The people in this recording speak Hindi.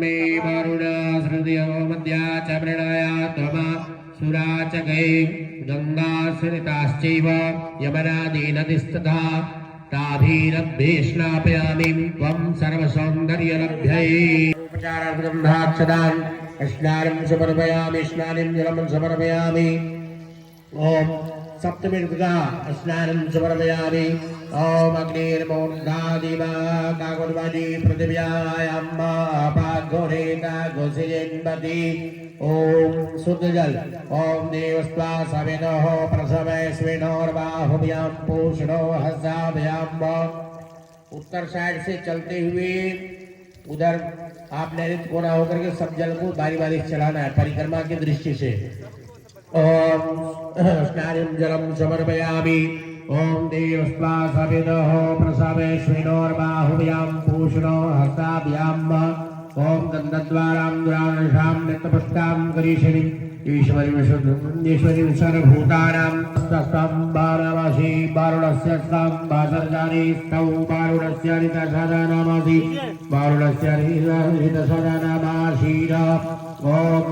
मे वरुणा हृदयो मध्या च मृणया त्वमा सुरा च गै गंगा सरिताश्चैव यमनादीनदिस्तथा ताभिरभ्येष्णापयामि त्वं सर्वसौन्दर्यलभ्यै उपचारार्थं स्नानं समर्पयामि स्नानं जलं समर्पयामि ओम सप्तमीर्घा स्नानं समर्पयामि ओम अग्निर्मोर्धादिवा काकुर्वादी पृथिव्यायाम्बा पाघोरेता घोषयन्वती ओम शुद्ध जल ओम देवस्वा सविनोः प्रसवस्विनोर्बाहुभ्यां पूषणो हस्ताभ्यां उत्तर साइड से चलते हुए उधर आपने नृत्य कोना होकर के सब जल को बारी बारी चलाना है परिक्रमा की दृष्टि से। ओम स्नानं जलं समर्पयामि ओम देवस्वा सविनोः प्रसवेश्विनोर्बाहुभ्यां पूषणो हस्ताभ्यां ओम गन्धद्वारां द्वारशां नित्यपुष्टां करिष्यामि ईश्वरी सर्वभूतानां तस्तं वाराणसी वारुणस्य स्तं वासर्जानि स्तौ वारुणस्य हरितसदनमसि वारुणस्य हरितसदनमासीद ओम